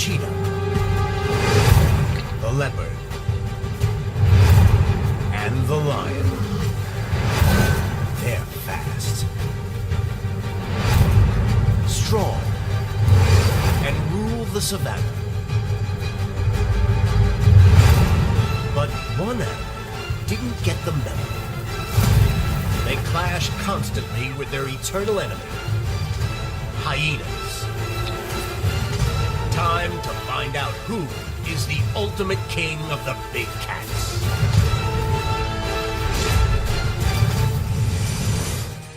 cheetah, the leopard, and the lion. They're fast, strong, and rule the savannah. But one animal didn't get the memo. They clash constantly with their eternal enemy, hyenas. Time to find out who is the ultimate king of the big cats.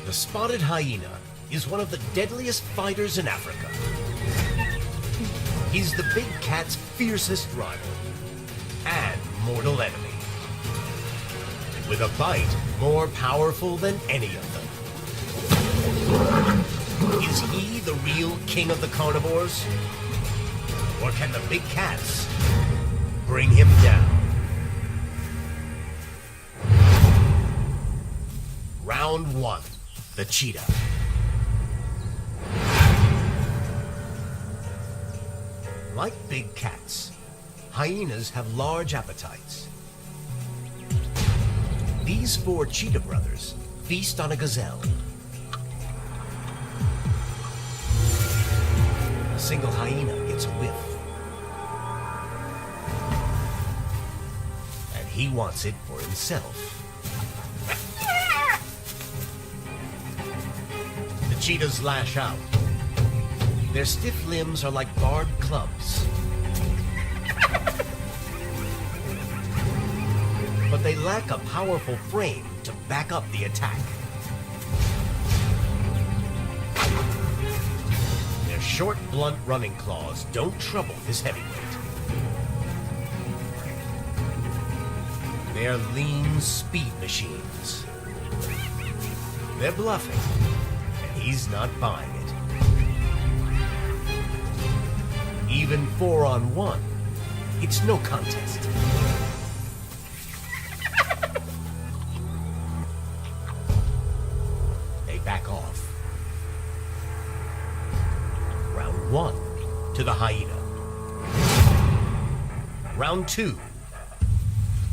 The spotted hyena is one of the deadliest fighters in Africa. He's the big cat's fiercest rival and mortal enemy. With a bite more powerful than any of them. Is he the real king of the carnivores? Or can the big cats bring him down? Round 1, the cheetah. Like big cats, hyenas have large appetites. These 4 cheetah brothers feast on a gazelle. A single hyena gets a whiff. And he wants it for himself. The cheetahs lash out. Their stiff limbs are like barbed clubs. But they lack a powerful frame to back up the attack. Their short, blunt running claws don't trouble this heavyweight. They're lean speed machines. They're bluffing, and he's not buying it. Even 4-on-1, it's no contest. Back off. Round 1 to the hyena. Round 2,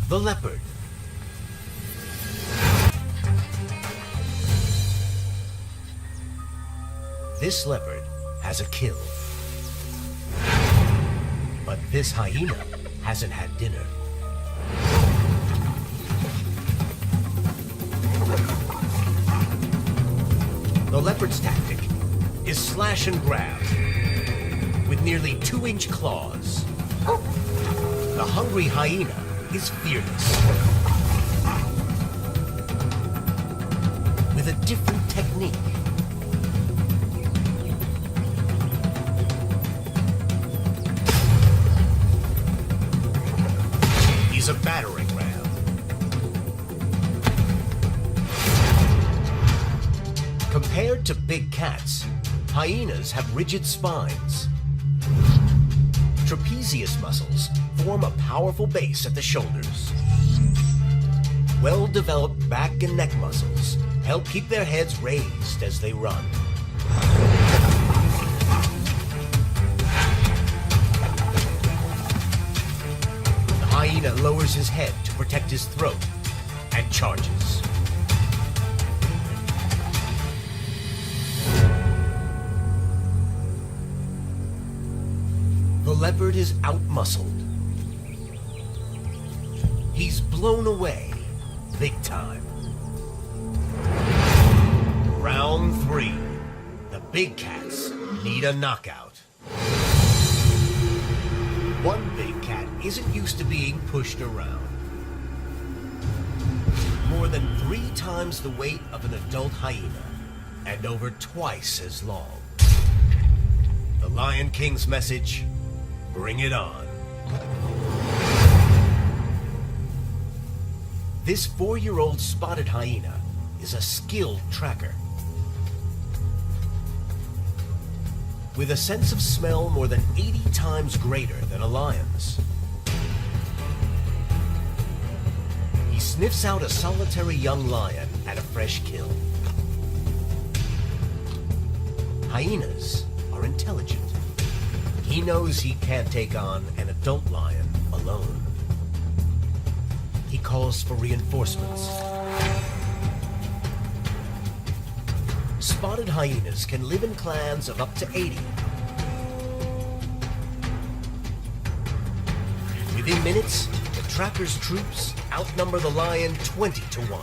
the leopard. This leopard has a kill. But this hyena hasn't had dinner. The leopard's tactic is slash and grab with nearly 2-inch claws. The hungry hyena is fearless. With a different technique. He's a battering ram. Compared to big cats, hyenas have rigid spines. Trapezius muscles form a powerful base at the shoulders. Well-developed back and neck muscles help keep their heads raised as they run. The hyena lowers his head to protect his throat and charges. The leopard is out-muscled. He's blown away, big time. Round 3. The big cats need a knockout. One big cat isn't used to being pushed around. More than 3 times the weight of an adult hyena, and over twice as long. The Lion King's message: bring it on. This 4-year-old spotted hyena is a skilled tracker. With a sense of smell more than 80 times greater than a lion's. He sniffs out a solitary young lion at a fresh kill. Hyenas are intelligent. He knows he can't take on an adult lion alone. He calls for reinforcements. Spotted hyenas can live in clans of up to 80. Within minutes, the trapper's troops outnumber the lion 20 to 1.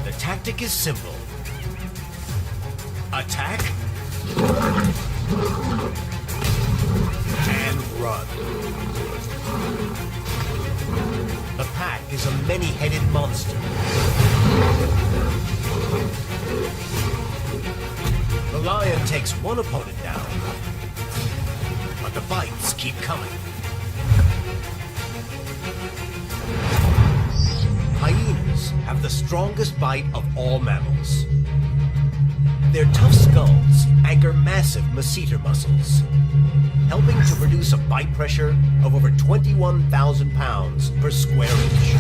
The tactic is simple. Attack and run. The pack is a many-headed monster. The lion takes one opponent down, but the bites keep coming. Hyenas have the strongest bite of all mammals. Their tough skulls anchor massive masseter muscles, helping to produce a bite pressure of over 21,000 pounds per square inch.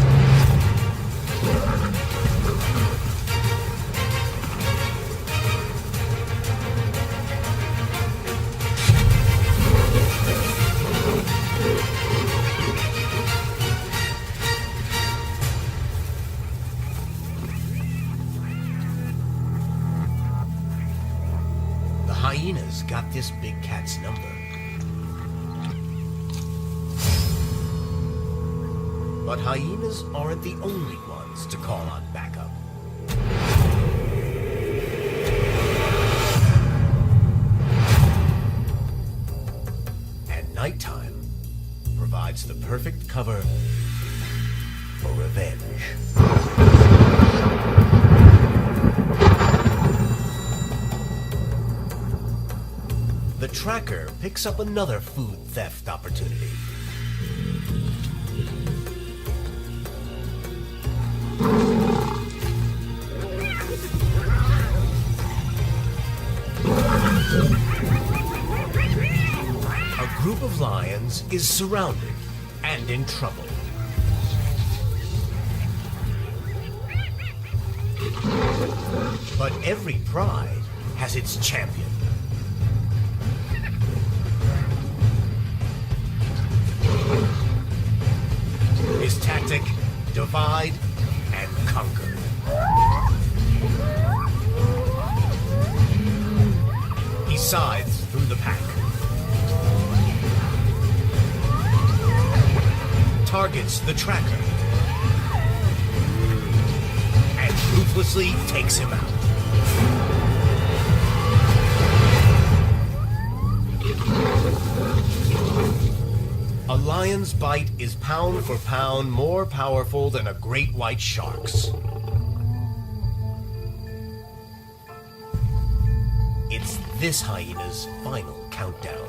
Hyenas got this big cat's number. But hyenas aren't the only ones to call on backup. And nighttime provides the perfect cover for revenge. The tracker picks up another food theft opportunity. A group of lions is surrounded and in trouble. But every pride has its champion. His tactic, divide and conquer. He scythes through the pack. Targets the tracker. And ruthlessly takes him out. A lion's bite is pound for pound more powerful than a great white shark's. It's this hyena's final countdown.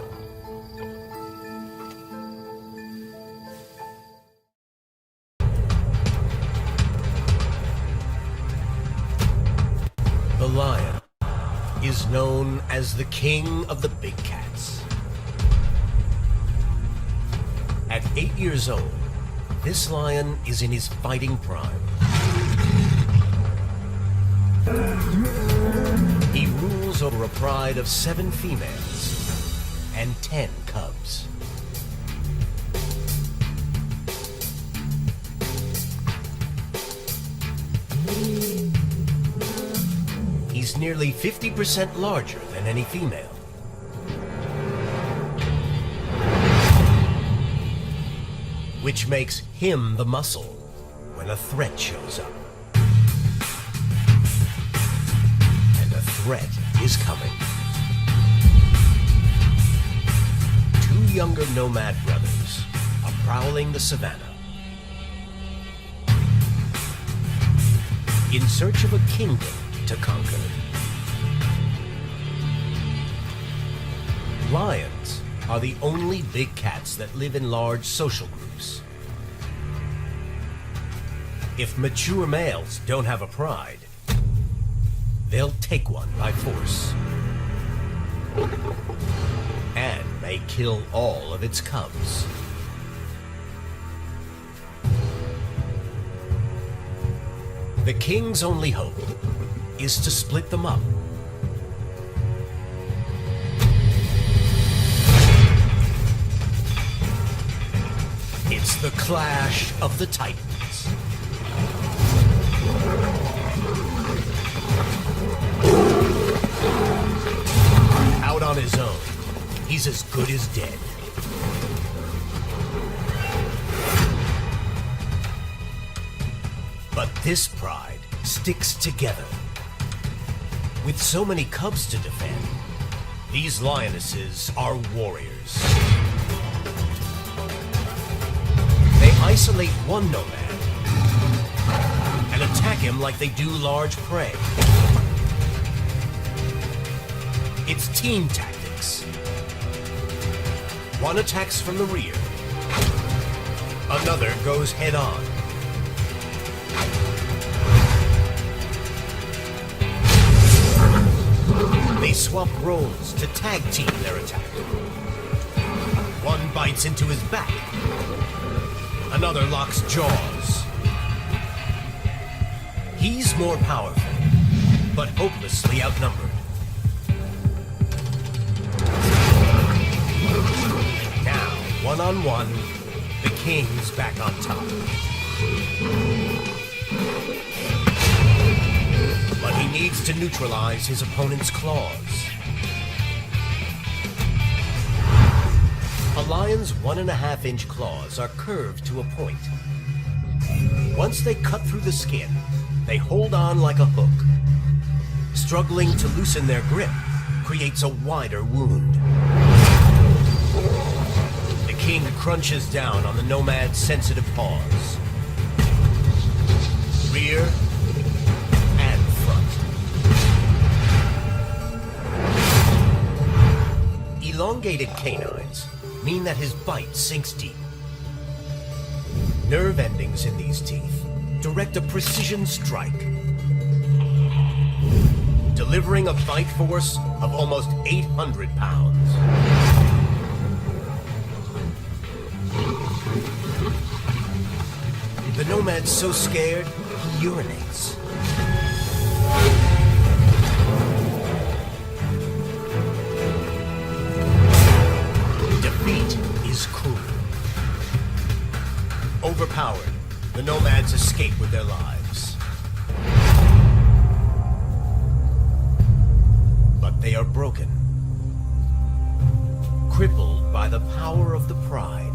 The lion is known as the king of the big cats. At 8 years old, this lion is in his fighting prime. He rules over a pride of 7 females and 10 cubs. He's nearly 50% larger than any female. Which makes him the muscle when a threat shows up. And a threat is coming. 2 younger nomad brothers are prowling the savannah in search of a kingdom to conquer. Lions are the only big cats that live in large social groups. If mature males don't have a pride, they'll take one by force and may kill all of its cubs. The king's only hope is to split them up It's the clash of the titans. Out on his own, he's as good as dead. But this pride sticks together. With so many cubs to defend, these lionesses are warriors. They isolate one nomad and attack him like they do large prey. It's team tactics. One attacks from the rear. Another goes head on. They swap roles to tag team their attack. One bites into his back. Another locks jaws. He's more powerful, but hopelessly outnumbered. Now, one-on-one, the king's back on top. But he needs to neutralize his opponent's claws. A lion's 1.5-inch claws are curved to a point. Once they cut through the skin, they hold on like a hook. Struggling to loosen their grip creates a wider wound. The king crunches down on the nomad's sensitive paws. Rear and front. Elongated canines mean that his bite sinks deep. Nerve endings in these teeth direct a precision strike, delivering a bite force of almost 800 pounds. The nomad's so scared, he urinates. Defeat is cruel. Overpowered, the nomads escape with their lives. But they are broken, crippled by the power of the pride.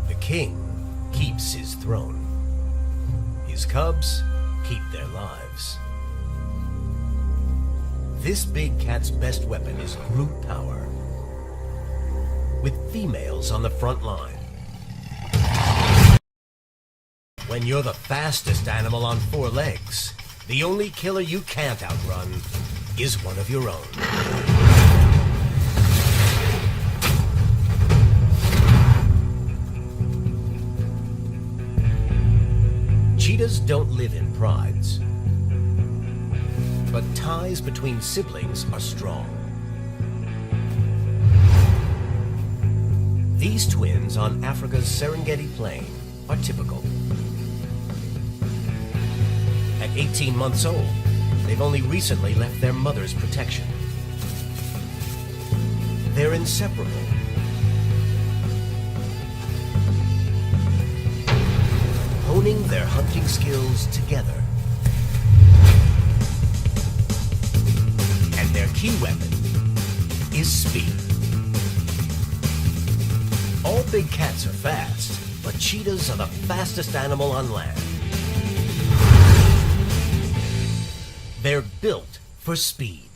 The king keeps his throne. His cubs keep their lives. This big cat's best weapon is brute power, with females on the front line. When you're the fastest animal on 4 legs, the only killer you can't outrun is one of your own. Cheetahs don't live in prides, but ties between siblings are strong. These twins on Africa's Serengeti Plain are typical. At 18 months old, they've only recently left their mother's protection. They're inseparable. Honing their hunting skills together. And their key weapon is speed. All big cats are fast, but cheetahs are the fastest animal on land. They're built for speed.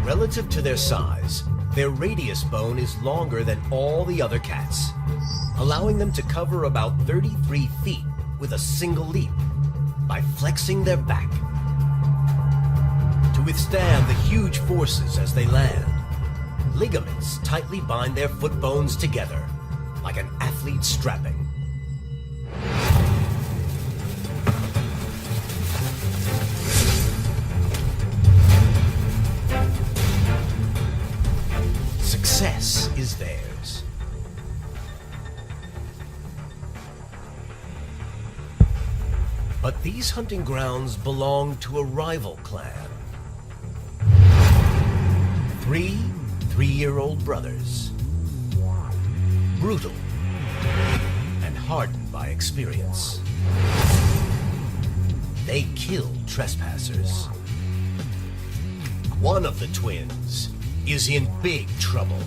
Relative to their size, their radius bone is longer than all the other cats, allowing them to cover about 33 feet with a single leap by flexing their back. To withstand the huge forces as they land, ligaments tightly bind their foot bones together like an athlete's strapping. Success is theirs. But these hunting grounds belong to a rival clan. 3 3-year-old brothers. Brutal and hardened by experience. They kill trespassers. One of the twins is in big trouble.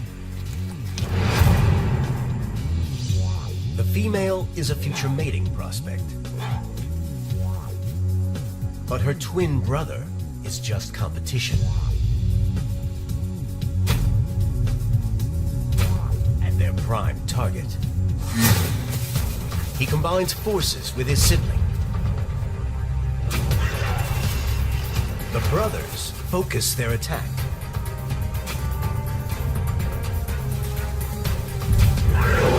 The female is a future mating prospect. But her twin brother is just competition. And their prime target. He combines forces with his sibling. The brothers focus their attack.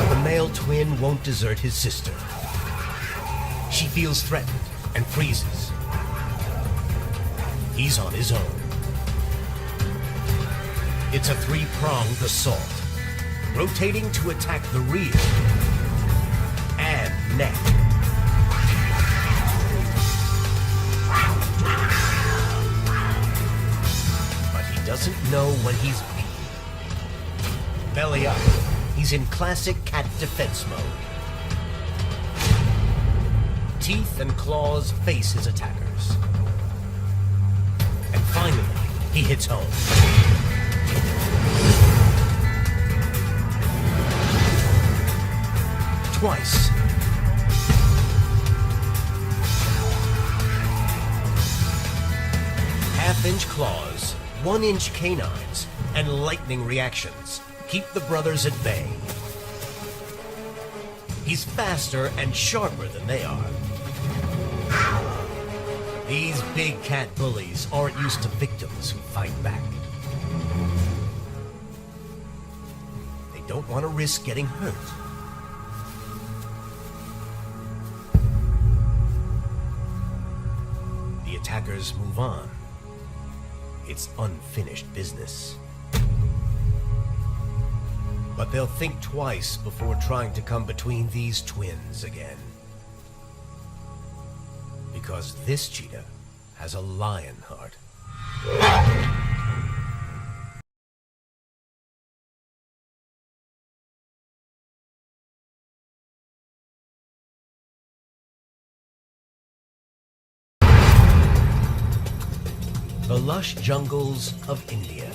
The male twin won't desert his sister. She feels threatened and freezes. He's on his own. It's a 3-pronged assault, rotating to attack the rear and neck. But he doesn't know when he's beaten. Belly up, he's in classic cat defense mode. Teeth and claws face his attackers. And finally, he hits home. Twice. Half-inch claws, 1-inch canines, and lightning reactions keep the brothers at bay. He's faster and sharper than they are. These big cat bullies aren't used to victims who fight back. They don't want to risk getting hurt. The attackers move on. It's unfinished business. But they'll think twice before trying to come between these twins again. Because this cheetah has a lion heart. The lush jungles of India.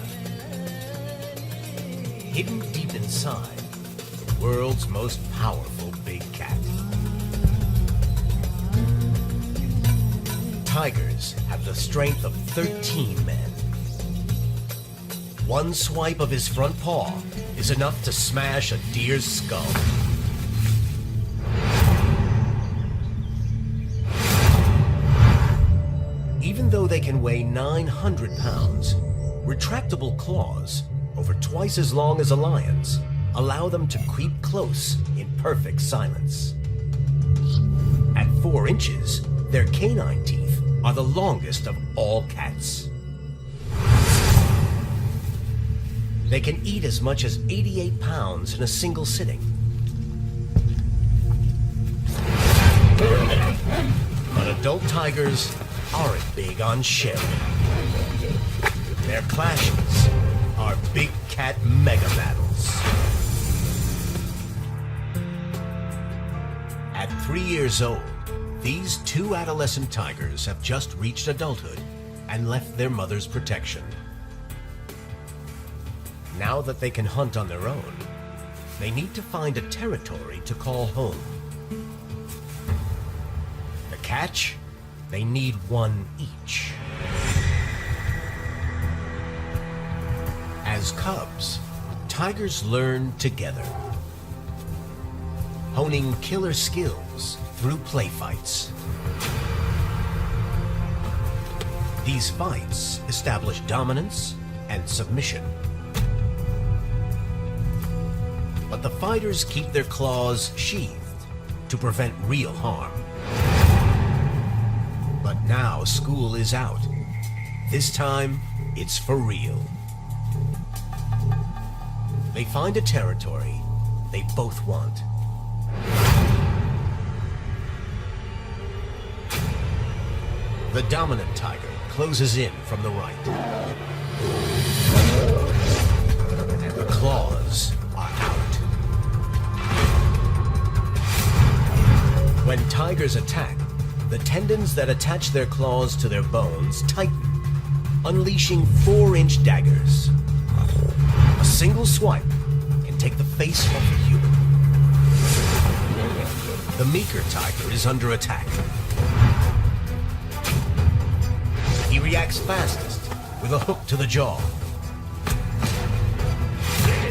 Hidden deep inside, the world's most powerful big cat. Tigers have the strength of 13 men. One swipe of his front paw is enough to smash a deer's skull. Even though they can weigh 900 pounds, retractable claws, over twice as long as a lion's, allow them to creep close in perfect silence. At 4 inches, their canine teeth are the longest of all cats. They can eat as much as 88 pounds in a single sitting. But adult tigers aren't big on sharing. Their clashes are big cat mega battles. At 3 years old, these 2 adolescent tigers have just reached adulthood and left their mother's protection. Now that they can hunt on their own, they need to find a territory to call home. The catch? They need one each. As cubs, tigers learn together, honing killer skills through play fights. These fights establish dominance and submission. But the fighters keep their claws sheathed to prevent real harm. But now school is out. This time, it's for real. They find a territory they both want. The dominant tiger closes in from the right. The claws are out. When tigers attack, the tendons that attach their claws to their bones tighten, unleashing 4-inch daggers. A single swipe can take the face off a human. The meeker tiger is under attack. He reacts fastest with a hook to the jaw.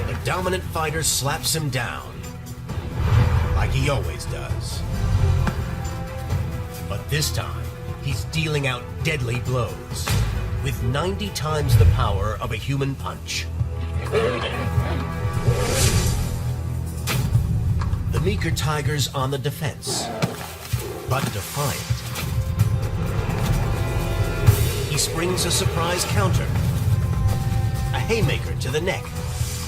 The dominant fighter slaps him down, like he always does. But this time, he's dealing out deadly blows, with 90 times the power of a human punch. The meeker tiger's on the defense, but defiant. He springs a surprise counter. A haymaker to the neck,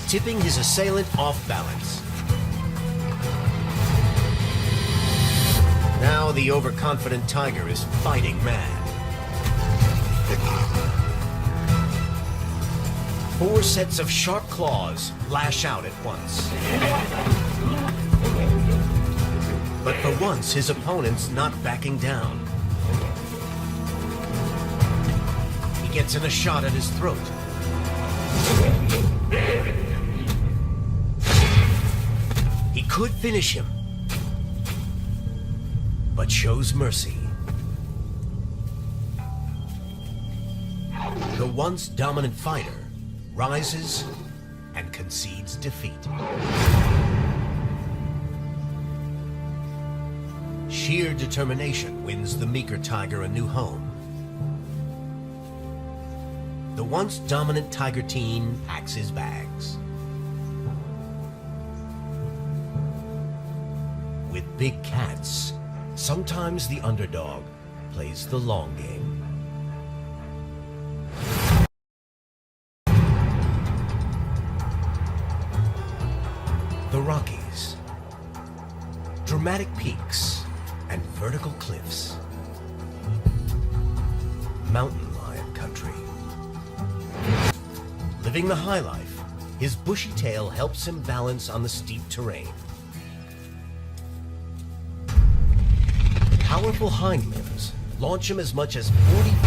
tipping his assailant off balance. Now the overconfident tiger is fighting mad. 4 sets of sharp claws lash out at once. But for once, his opponent's not backing down. He gets in a shot at his throat. He could finish him, but shows mercy. The once dominant fighter rises and concedes defeat. Sheer determination wins the meeker tiger a new home. The once dominant tiger teen packs his bags. With big cats, sometimes the underdog plays the long game. The Rockies. Dramatic peaks and vertical cliffs. Mountain lion country. Living the high life, his bushy tail helps him balance on the steep terrain. Powerful hind limbs launch him as much as 40 feet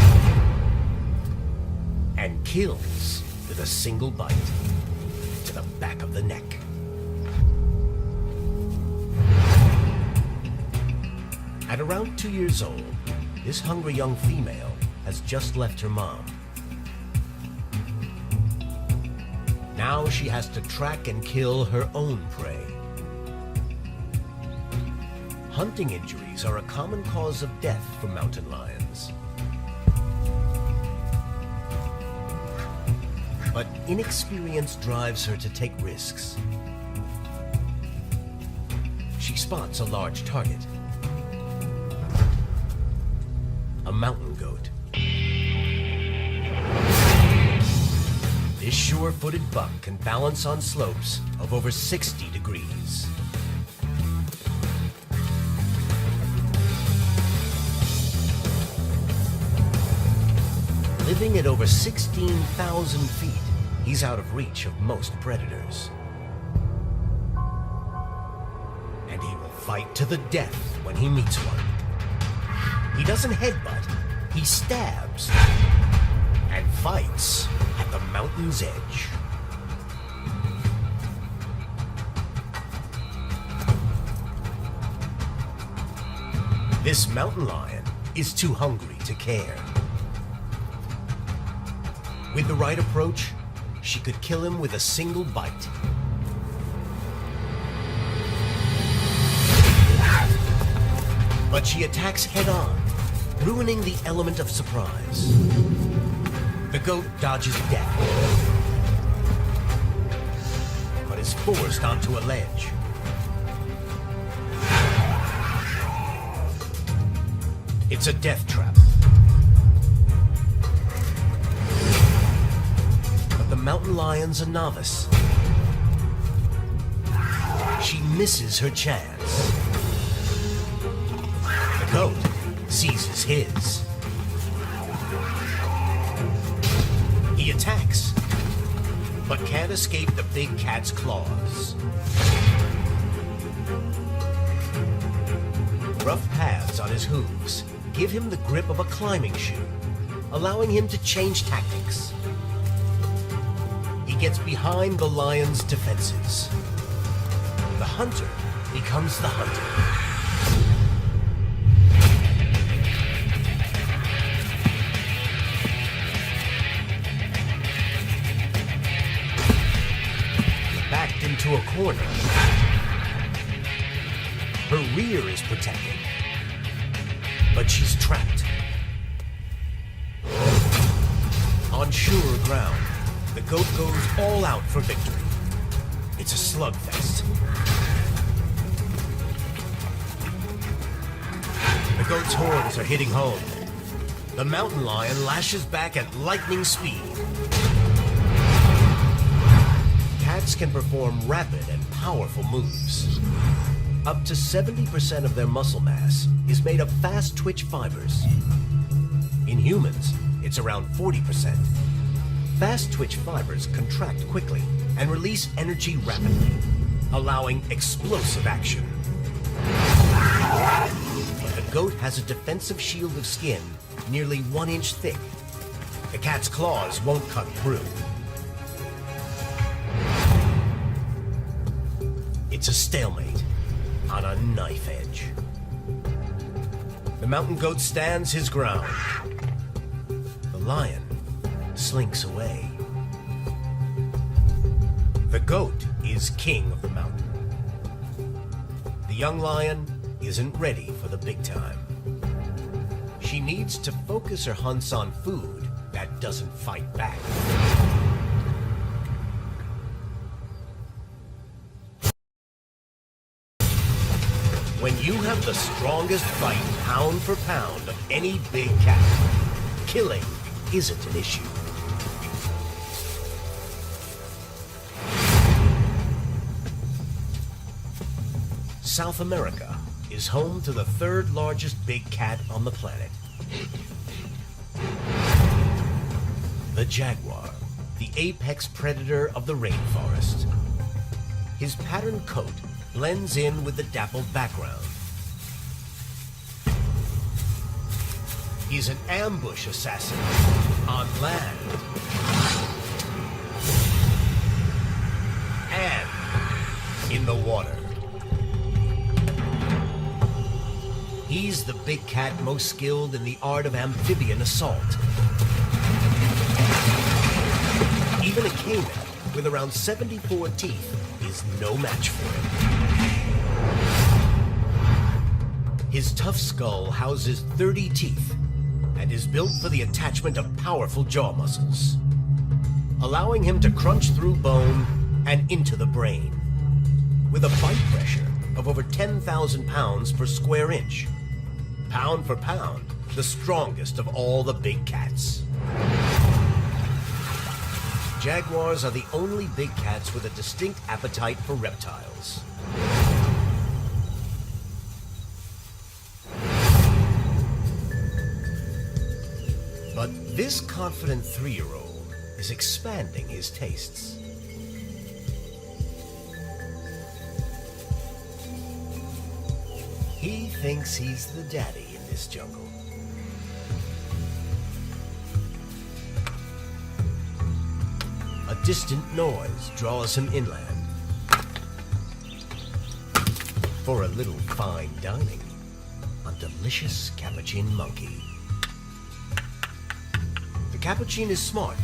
and kills with a single bite to the back of the neck. At around 2 years old, this hungry young female has just left her mom. Now she has to track and kill her own prey. Hunting injuries are a common cause of death for mountain lions. But inexperience drives her to take risks. She spots a large target. A mountain goat. This sure-footed buck can balance on slopes of over 60 degrees. Living at over 16,000 feet, he's out of reach of most predators. And he will fight to the death when he meets one. He doesn't headbutt, he stabs and fights at the mountain's edge. This mountain lion is too hungry to care. With the right approach, she could kill him with a single bite. But she attacks head-on, ruining the element of surprise. The goat dodges death, but is forced onto a ledge. It's a death trap. But the mountain lion's a novice. She misses her chance. The goat seizes his. He attacks. but can't escape the big cat's claws. Rough paths on his hooves give him the grip of a climbing shoe, allowing him to change tactics. He gets behind the lion's defenses. The hunter becomes the hunter. Backed into a corner. Her rear is protected, but she's trapped. On surer ground, the goat goes all out for victory. It's a slugfest. The goat's horns are hitting home. The mountain lion lashes back at lightning speed. Cats can perform rapid and powerful moves. Up to 70% of their muscle mass is made of fast twitch fibers. In humans, it's around 40%. Fast twitch fibers contract quickly and release energy rapidly, allowing explosive action. But the goat has a defensive shield of skin nearly 1 inch thick. The cat's claws won't cut through. It's a stalemate on a knife edge. The mountain goat stands his ground. The lion slinks away. The goat is king of the mountain. The young lion isn't ready for the big time. She needs to focus her hunts on food that doesn't fight back. When you have the strongest fight pound for pound of any big cat, killing isn't an issue. South America is home to the third largest big cat on the planet. The jaguar, the apex predator of the rainforest. His patterned coat blends in with the dappled background. He's an ambush assassin on land and in the water. He's the big cat most skilled in the art of amphibian assault. Even a caiman with around 74 teeth is no match for him. His tough skull houses 30 teeth and is built for the attachment of powerful jaw muscles, allowing him to crunch through bone and into the brain, with a bite pressure of over 10,000 pounds per square inch. Pound for pound, the strongest of all the big cats. Jaguars are the only big cats with a distinct appetite for reptiles. But this confident 3-year-old is expanding his tastes. He thinks he's the daddy in this jungle. A distant noise draws him inland for a little fine dining on delicious capuchin monkey. The capuchin is smart.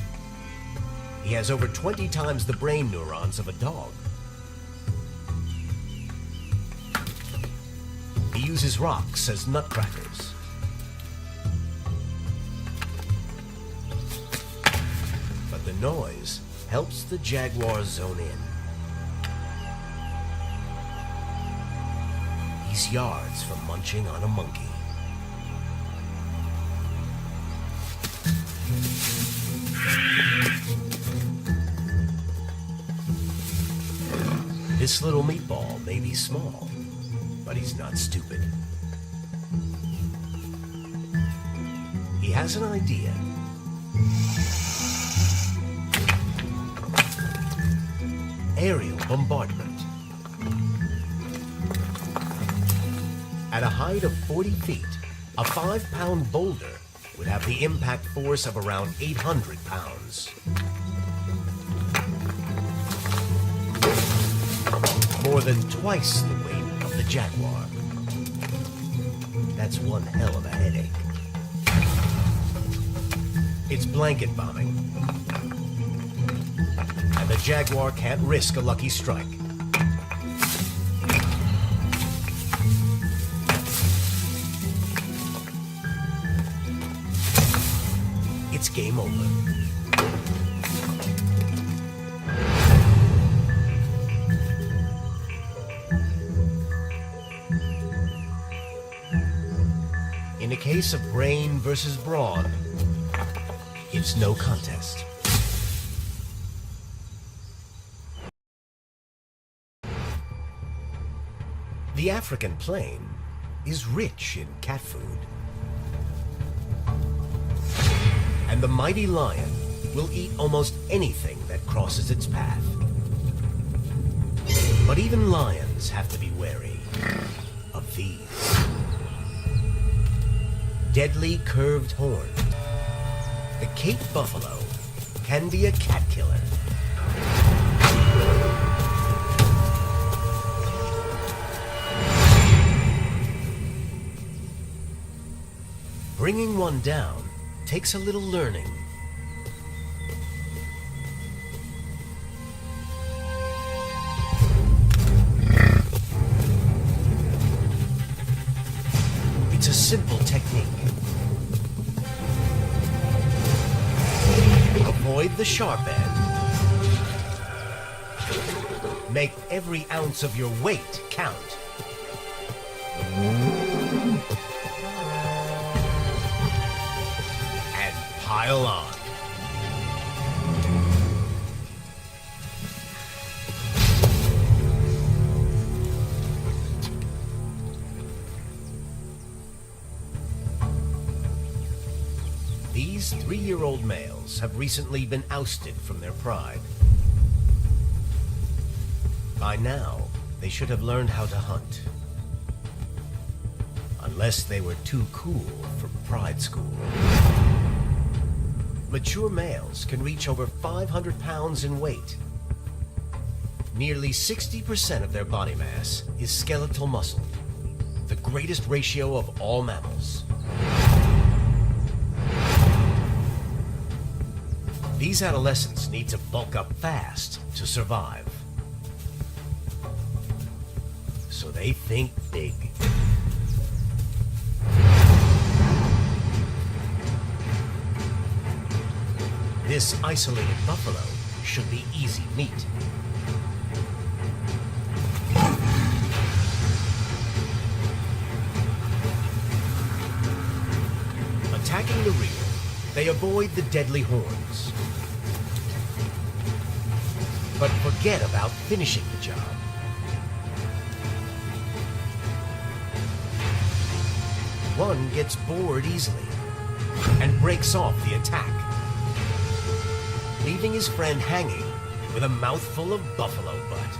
He has over 20 times the brain neurons of a dog. He uses rocks as nutcrackers. But the noise helps the jaguar zone in. He's yards from munching on a monkey. This little meatball may be small, but he's not stupid. He has an idea. aerial bombardment. At a height of 40 feet, a 5-pound boulder would have the impact force of around 800 pounds. More than twice the weight of the Jaguar. That's one hell of a headache. It's blanket bombing. And the Jaguar can't risk a lucky strike. It's game over. In a case of brain versus brawn, it's no contest. The African plain is rich in cat food. And the mighty lion will eat almost anything that crosses its path. But even lions have to be wary of these. Deadly curved horn. The Cape buffalo can be a cat killer. Bringing one down takes a little learning. It's a simple technique. Avoid the sharp end. Make every ounce of your weight count. And pile on. These 3-year-old males have recently been ousted from their pride. By now, they should have learned how to hunt. Unless they were too cool for pride school. Mature males can reach over 500 pounds in weight. Nearly 60% of their body mass is skeletal muscle, the greatest ratio of all mammals. These adolescents need to bulk up fast to survive. So they think big. This isolated buffalo should be easy meat. Attacking the rear, they avoid the deadly horns. But forget about finishing the job. One gets bored easily and breaks off the attack, leaving his friend hanging with a mouthful of buffalo butt.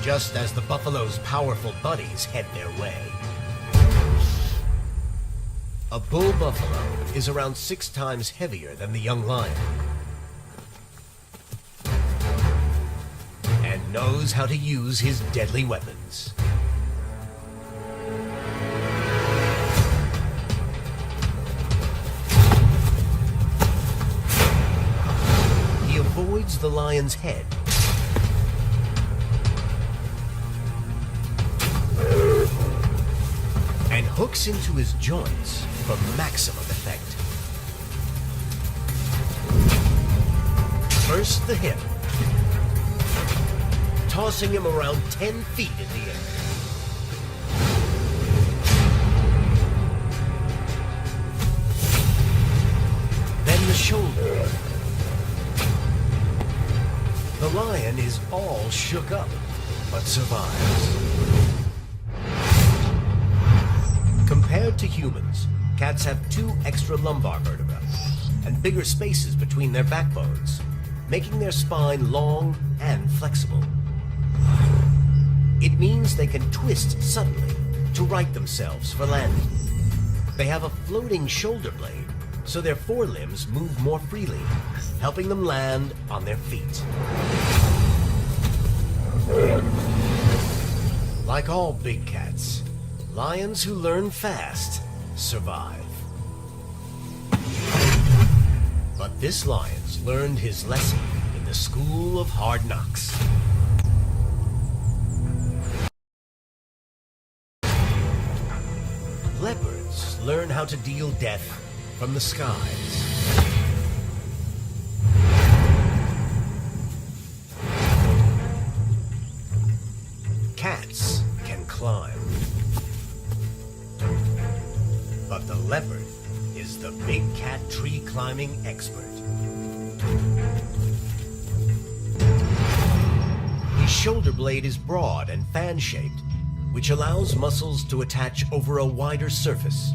Just as the buffalo's powerful buddies head their way. A bull buffalo is around 6 times heavier than the young lion. And knows how to use his deadly weapons. He avoids the lion's head. And hooks into his joints for maximum effect. First the hip, tossing him around 10 feet in the air. Then the shoulder. The lion is all shook up, but survives. Compared to humans, cats have 2 extra lumbar vertebrae and bigger spaces between their backbones, making their spine long and flexible. It means they can twist suddenly to right themselves for landing. They have a floating shoulder blade, so their forelimbs move more freely, helping them land on their feet. Like all big cats, lions who learn fast survive. But this lion's learned his lesson in the school of hard knocks. Leopards learn how to deal death from the skies. Cats can climb. But the leopard is the big cat tree climbing expert. His shoulder blade is broad and fan-shaped, which allows muscles to attach over a wider surface.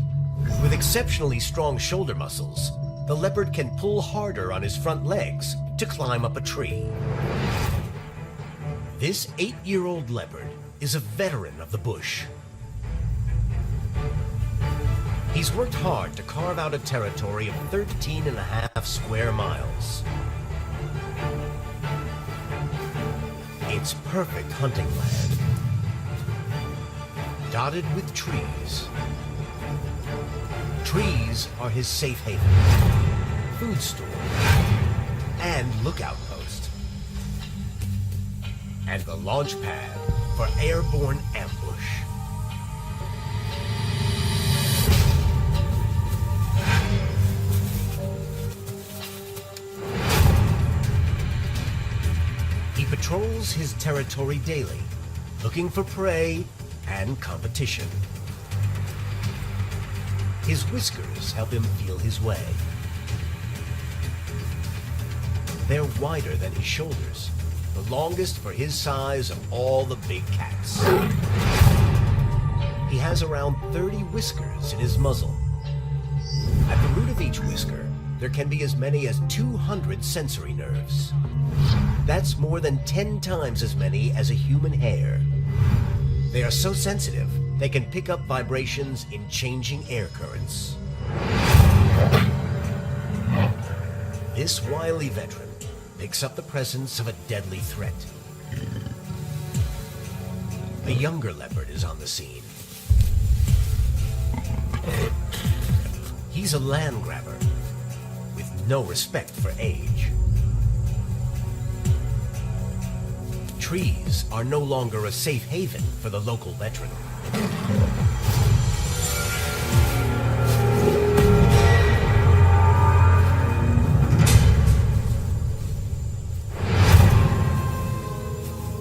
With exceptionally strong shoulder muscles, the leopard can pull harder on his front legs to climb up a tree. This 8-year-old leopard is a veteran of the bush. He's worked hard to carve out a territory of 13.5 square miles. It's perfect hunting land, dotted with trees. Trees are his safe haven, food store, and lookout post, and the launch pad for airborne ambush. He patrols his territory daily, looking for prey and competition. His whiskers help him feel his way. They're wider than his shoulders, the longest for his size of all the big cats. He has around 30 whiskers in his muzzle. At the root of each whisker, there can be as many as 200 sensory nerves. That's more than 10 times as many as a human hair. They are so sensitive, they can pick up vibrations in changing air currents. This wily veteran picks up the presence of a deadly threat. A younger leopard is on the scene. He's a land grabber with no respect for age. Trees are no longer a safe haven for the local veteran.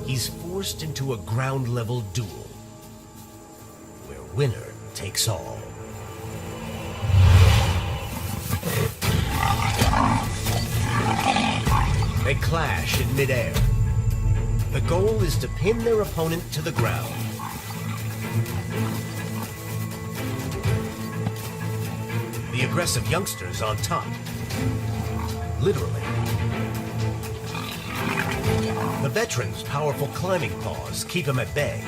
He's forced into a ground-level duel, where winner takes all. They clash in midair. The goal is to pin their opponent to the ground. The aggressive youngster's on top. Literally. The veteran's powerful climbing paws keep him at bay.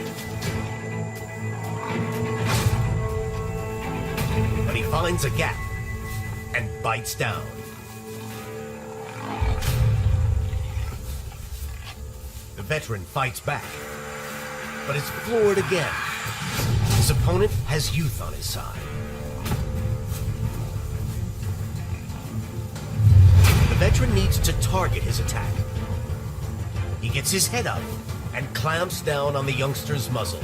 But he finds a gap and bites down. The veteran fights back, but is floored again. His opponent has youth on his side. The veteran needs to target his attack. He gets his head up and clamps down on the youngster's muzzle.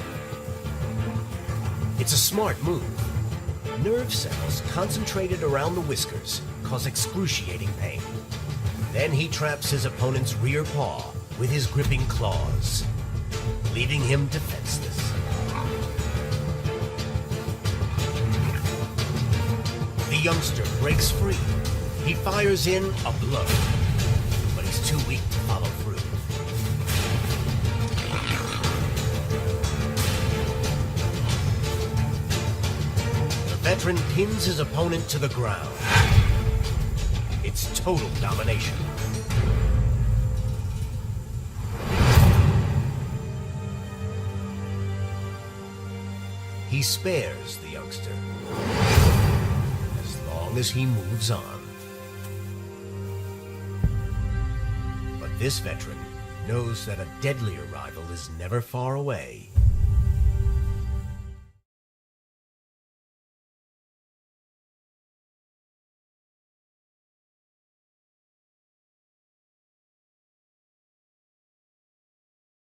It's a smart move. Nerve cells concentrated around the whiskers cause excruciating pain. Then he traps his opponent's rear paw with his gripping claws, leaving him defenseless. The youngster breaks free. He fires in a blow, but he's too weak to follow through. The veteran pins his opponent to the ground. It's total domination. he spares the youngster, as long as he moves on. But this veteran knows that a deadlier rival is never far away.